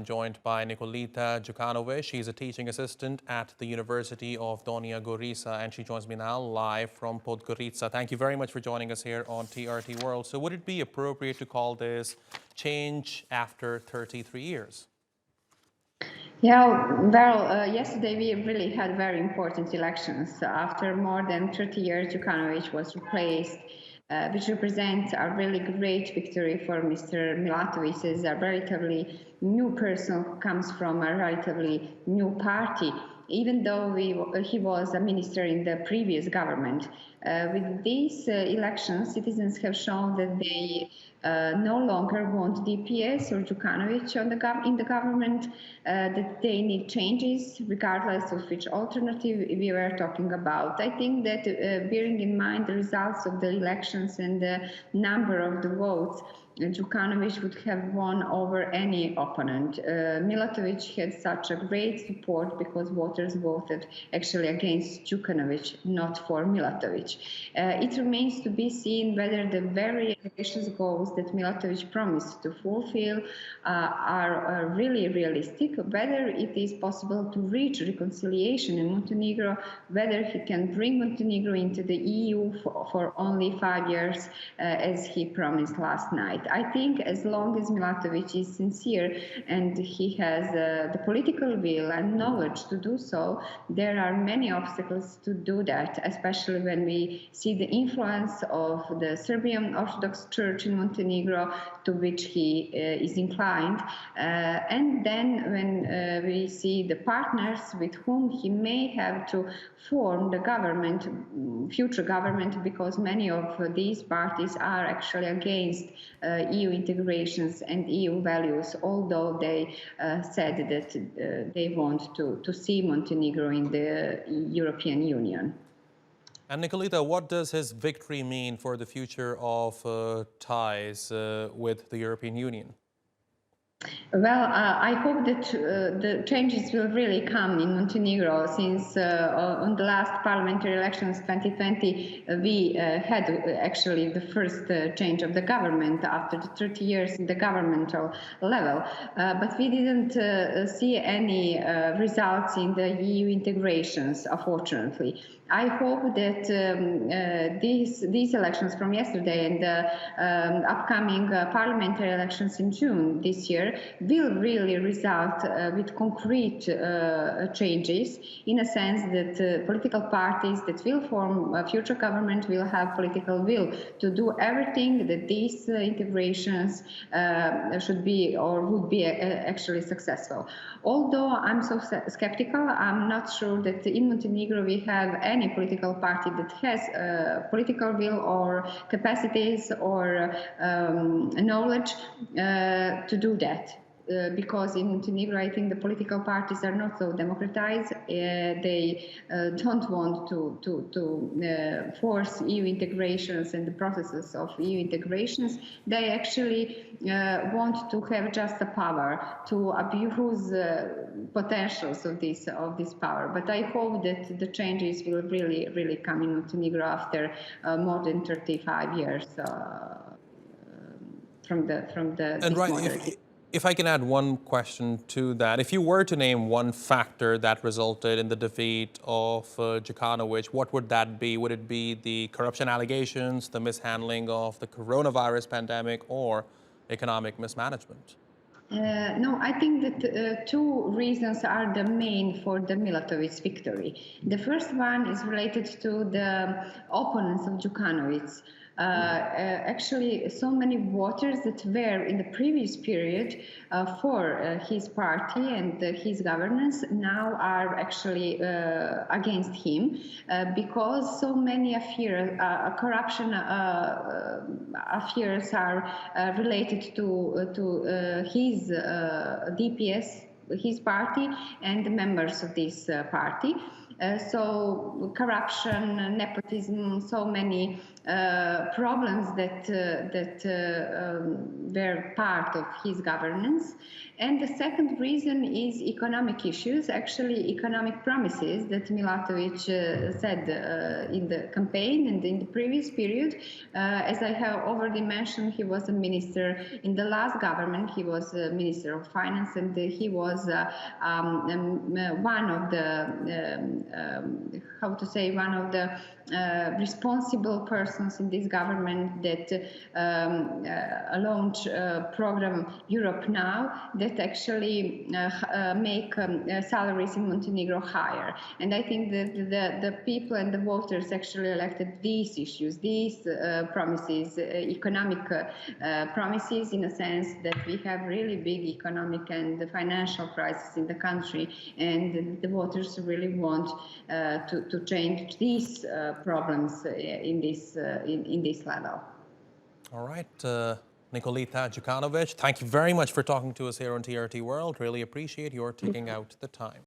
Joined by Nikoleta Djukanovic. She's a teaching assistant at the University of Donja Gorica, and she joins me now live from Podgorica. Thank you very much for joining us here on TRT World. So would it be appropriate to call this change after 33 years? Yeah, well, yesterday we really had very important elections. After more than 30 years, Djukanovic was replaced, which represents a really great victory for Mr. Milatovic as a relatively new person who comes from a relatively new party, even though he was a minister in the previous government. With these elections, citizens have shown that they no longer want DPS or Djukanovic in the government, that they need changes regardless of which alternative we were talking about. I think that bearing in mind the results of the elections and the number of the votes, Djukanovic would have won over any opponent. Milatovic had such a great support because voters voted actually against Djukanovic, not for Milatovic. It remains to be seen whether the very ambitious goals that Milatovic promised to fulfill are really realistic, whether it is possible to reach reconciliation in Montenegro, whether he can bring Montenegro into the EU for only 5 years, as he promised last night. I think as long as Milatovic is sincere and he has the political will and knowledge to do so, there are many obstacles to do that, especially when we see the influence of the Serbian Orthodox Church in Montenegro, to which he is inclined, and then when we see the partners with whom he may have to form the government, future government, because many of these parties are actually against EU integrations and EU values, although they said that they want to see Montenegro in the European Union. And Nikoleta, what does his victory mean for the future of ties with the European Union? Well, I hope that the changes will really come in Montenegro, since on the last parliamentary elections 2020 we had actually the first change of the government after the 30 years in the governmental level, but we didn't see any results in the EU integrations, unfortunately. I hope that these elections from yesterday and the upcoming parliamentary elections in June this year will really result with concrete changes, in a sense that political parties that will form a future government will have political will to do everything that these integrations should be or would be actually successful. Although I'm so skeptical, I'm not sure that in Montenegro we have any political party that has political will or capacities or knowledge to do that. Because in Montenegro, I think the political parties are not so democratized. They don't want to force EU integrations and the processes of EU integrations. They actually want to have just the power to abuse potentials of this power. But I hope that the changes will really come in Montenegro after more than 35 years from this monarchy. If I can add one question to that, if you were to name one factor that resulted in the defeat of Djukanovic, what would that be? Would it be the corruption allegations, the mishandling of the coronavirus pandemic, or economic mismanagement? No, I think that two reasons are the main for the Milatovic victory. The first one is related to the opponents of Djukanovic. Actually, so many voters that were in the previous period for his party and his governance now are actually against him because so many corruption affairs are related to his DPS, his party, and the members of this party. So corruption, nepotism, so many problems that were part of his governance. And the second reason is economic issues, actually economic promises that Milatovic said in the campaign and in the previous period. As I have already mentioned, he was a minister in the last government. He was a minister of finance, and he was one of the, one of the responsible persons in this government that launched program Europe Now that actually make salaries in Montenegro higher. And I think that the people and the voters actually elected these issues, these promises, economic promises, in a sense that we have really big economic and financial crisis in the country, and the voters really want to change these problems in this level. All right, Nikoleta Djukanovic, thank you very much for talking to us here on TRT World. Really appreciate your taking out the time.